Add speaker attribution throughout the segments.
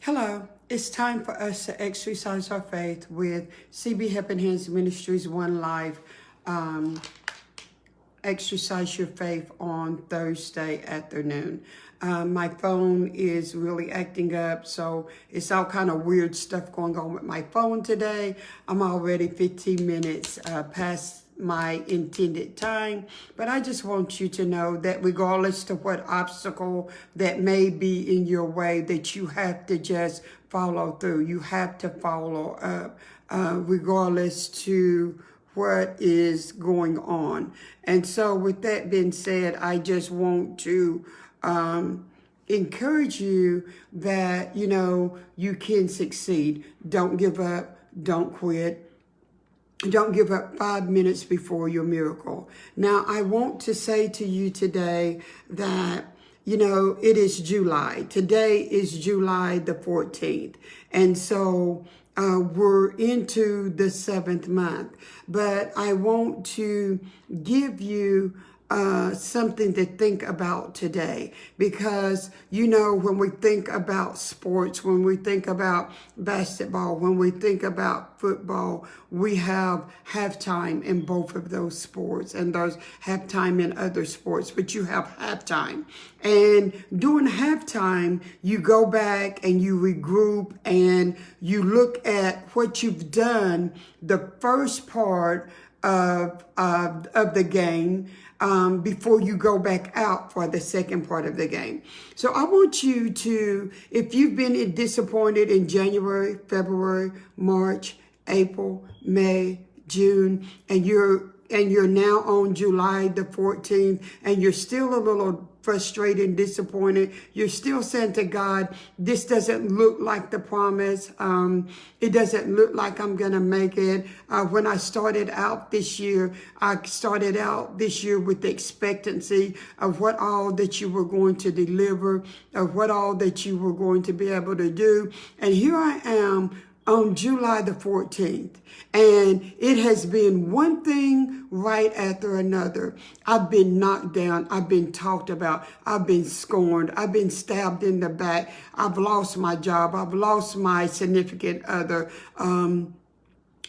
Speaker 1: Hello, it's time for us to exercise our faith with C.B Helping Hands Ministries One Life. Exercise your faith on Thursday afternoon. My phone is really acting up, so it's all kind of weird stuff going on with my phone today. I'm already 15 minutes past my intended time, but I just want you to know that regardless of what obstacle that may be in your way, that you have to just follow through. You have to follow up, regardless to what is going on. And so with that being said, I just want to encourage you that, you can succeed. Don't give up. Don't quit. Don't give up 5 minutes before your miracle. Now, I want to say to you today that, it is July. Today is July the 14th. And so we're into the 7th month. But I want to give you something to think about today, because when we think about sports, when we think about basketball, when we think about football, we have halftime in both of those sports, and there's halftime in other sports, but you have halftime. And during halftime, you go back and you regroup and you look at what you've done the first part of the game, before you go back out for the second part of the game. So I want you to, if you've been disappointed in January, February, March, April, May, June, and you're now on July the 14th, and you're still a little frustrated and disappointed, you're still saying to God, this doesn't look like the promise. It doesn't look like I'm going to make it. When I started out this year, with the expectancy of what all that you were going to deliver, of what all that you were going to be able to do. And here I am on July the 14th, and it has been one thing right after another. I've been knocked down. I've been talked about. I've been scorned. I've been stabbed in the back. I've lost my job. I've lost my significant other.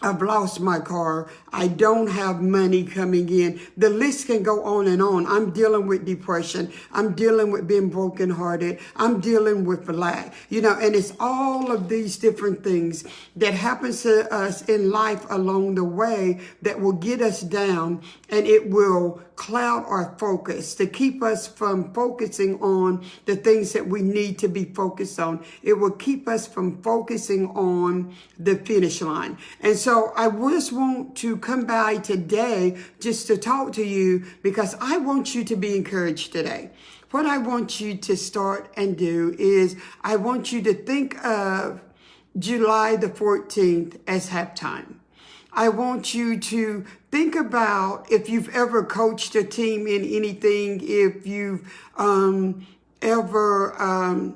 Speaker 1: I've lost my car. I don't have money coming in. The list can go on and on. I'm dealing with depression. I'm dealing with being brokenhearted. I'm dealing with lack, and it's all of these different things that happens to us in life along the way that will get us down, and it will cloud our focus to keep us from focusing on the things that we need to be focused on. It will keep us from focusing on the finish line. And so I just want to come by today just to talk to you, because I want you to be encouraged today. What I want you to start and do is I want you to think of July the 14th as halftime. I want you to think about if you've ever coached a team in anything, if you've ever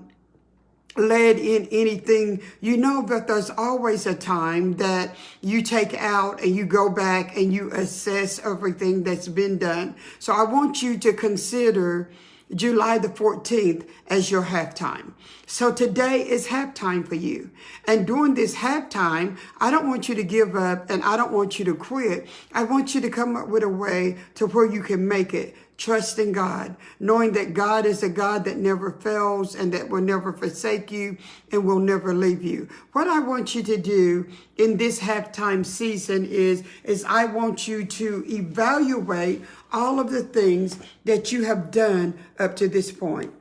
Speaker 1: led in anything, you know that there's always a time that you take out and you go back and you assess everything that's been done. So I want you to consider July the 14th as your halftime. So today is halftime for you. And during this halftime, I don't want you to give up and I don't want you to quit. I want you to come up with a way to where you can make it. Trust in God, knowing that God is a God that never fails and that will never forsake you and will never leave you. What I want you to do in this halftime season is I want you to evaluate all of the things that you have done up to this point.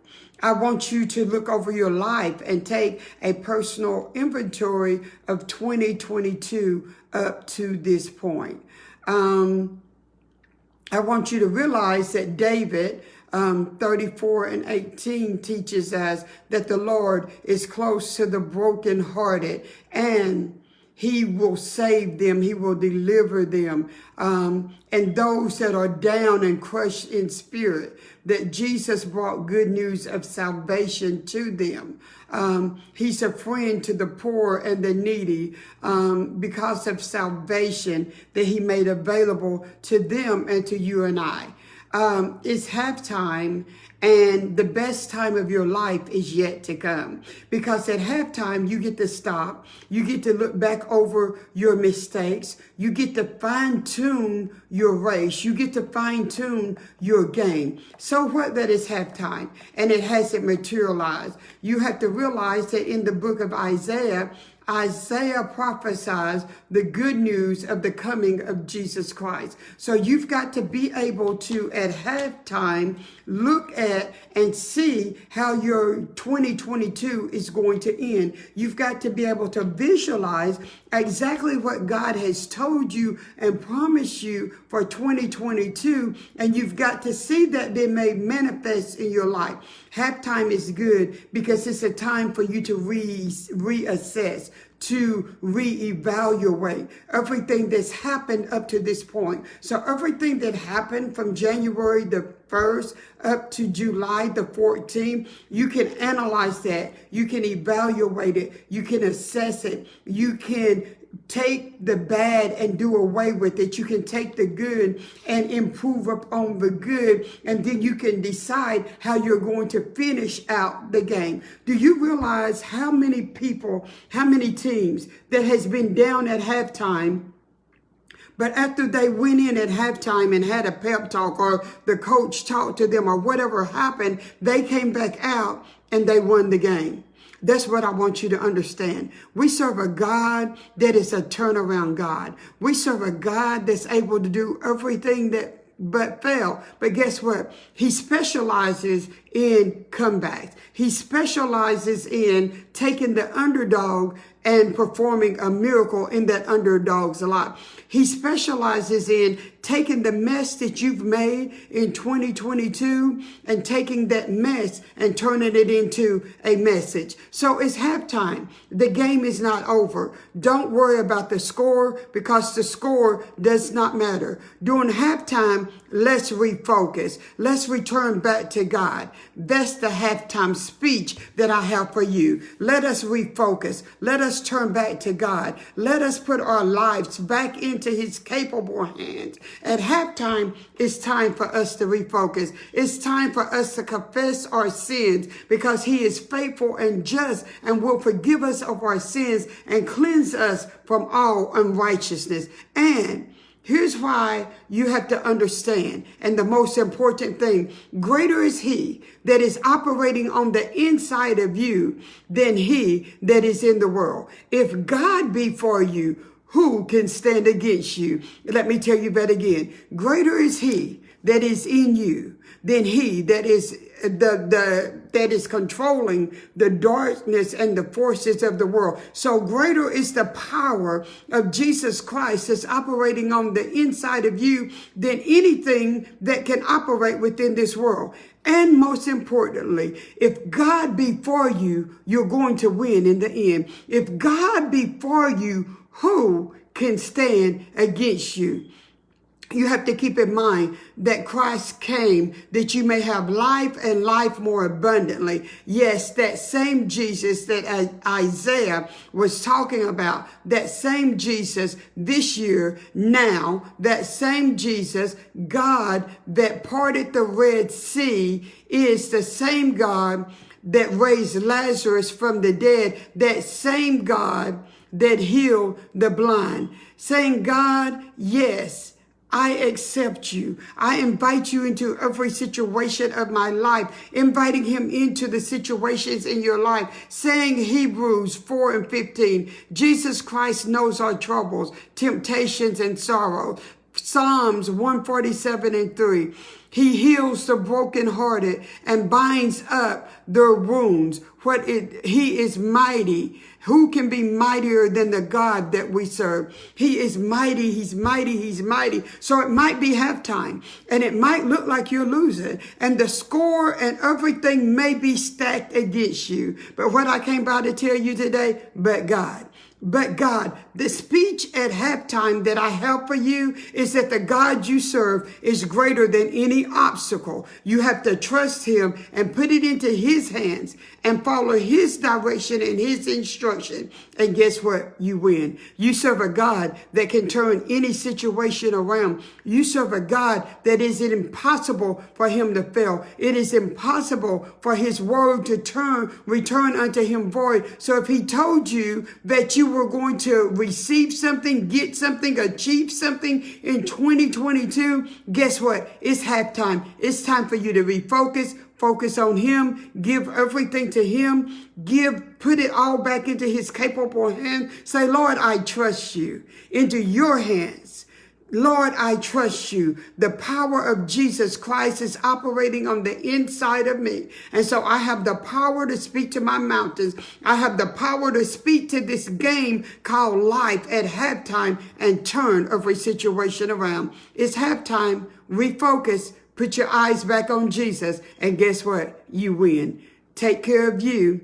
Speaker 1: I want you to look over your life and take a personal inventory of 2022 up to this point. I want you to realize that David 34:18 teaches us that the Lord is close to the brokenhearted, and He will save them. He will deliver them. And those that are down and crushed in spirit, that Jesus brought good news of salvation to them. He's a friend to the poor and the needy, because of salvation that He made available to them and to you and I. It's halftime, and the best time of your life is yet to come. Because at halftime, you get to stop. You get to look back over your mistakes. You get to fine-tune your race. You get to fine-tune your game. So what that is halftime, and it hasn't materialized. You have to realize that in the book of Isaiah prophesies the good news of the coming of Jesus Christ. So you've got to be able to, at halftime, look at and see how your 2022 is going to end. You've got to be able to visualize exactly what God has told you and promised you for 2022. And you've got to see that they may manifest in your life. Halftime is good because it's a time for you to reassess, to reevaluate everything that's happened up to this point. So everything that happened from January the 1st up to July the 14th, you can analyze that. You can evaluate it. You can assess it. You can take the bad and do away with it. You can take the good and improve upon the good, and then you can decide how you're going to finish out the game. Do you realize how many people, how many teams that has been down at halftime, but after they went in at halftime and had a pep talk, or the coach talked to them, or whatever happened, they came back out and they won the game? That's what I want you to understand. We serve a God that is a turnaround God. We serve a God that's able to do everything that but fail. But guess what? He specializes in comebacks. He specializes in taking the underdog and performing a miracle in that underdog's life. He specializes in taking the mess that you've made in 2022 and taking that mess and turning it into a message. So it's halftime. The game is not over. Don't worry about the score, because the score does not matter. During halftime, let's refocus. Let's return back to God. That's the halftime speech that I have for you. Let us refocus. Let us turn back to God. Let us put our lives back into His capable hands. At halftime, it's time for us to refocus. It's time for us to confess our sins, because He is faithful and just and will forgive us of our sins and cleanse us from all unrighteousness. And here's why you have to understand, and the most important thing: greater is He that is operating on the inside of you than he that is in the world. If God be for you, who can stand against you? Let me tell you that again. Greater is He that is in you than he that is that is controlling the darkness and the forces of the world. So greater is the power of Jesus Christ that's operating on the inside of you than anything that can operate within this world. And most importantly, if God be for you, you're going to win in the end. If God be for you, who can stand against you? You have to keep in mind that Christ came that you may have life and life more abundantly. Yes, that same Jesus that Isaiah was talking about, that same Jesus this year, now, that same Jesus, God that parted the Red Sea, is the same God that raised Lazarus from the dead, that same God that healed the blind. Saying, God, yes, I accept you. I invite you into every situation of my life, inviting Him into the situations in your life, saying Hebrews 4:15, Jesus Christ knows our troubles, temptations, and sorrows. Psalms 147:3, He heals the brokenhearted and binds up their wounds. He is mighty. Who can be mightier than the God that we serve? He is mighty. He's mighty. He's mighty. So it might be halftime, and it might look like you're losing, and the score and everything may be stacked against you. But what I came by to tell you today, but God. But God, the speech at halftime that I have for you is that the God you serve is greater than any obstacle. You have to trust Him and put it into His his hands and follow his direction and his instruction. And guess what? You win. You serve a God that can turn any situation around. You serve a God that is impossible for him to fail. It is impossible for his word to return unto him void. So if he told you that you were going to receive something, get something, achieve something in 2022, guess what? It's halftime. It's time for you to refocus. Focus on him. Give everything to him. Put it all back into his capable hands. Say, Lord, I trust you. Into your hands. Lord, I trust you. The power of Jesus Christ is operating on the inside of me. And so I have the power to speak to my mountains. I have the power to speak to this game called life at halftime and turn every situation around. It's halftime. Refocus. Put your eyes back on Jesus. And guess what? You win. Take care of you.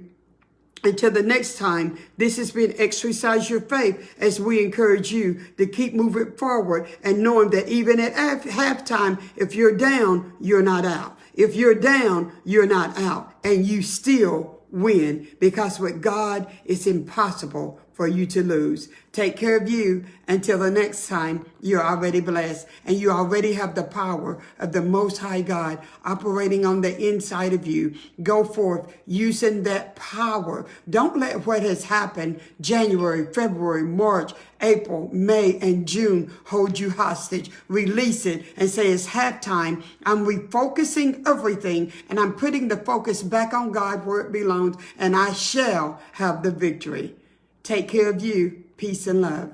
Speaker 1: Until the next time, this has been Exercise Your Faith as we encourage you to keep moving forward and knowing that even at halftime, if you're down, you're not out. If you're down, you're not out. And you still win, because with God, it's impossible for you to lose. Take care of you. Until the next time, you're already blessed, and you already have the power of the Most High God operating on the inside of you. Go forth using that power. Don't let what has happened January, February, March, April, May, and June hold you hostage. Release it and say, it's halftime. I'm refocusing everything, and I'm putting the focus back on God where it belongs, and I shall have the victory. Take care of you. Peace and love.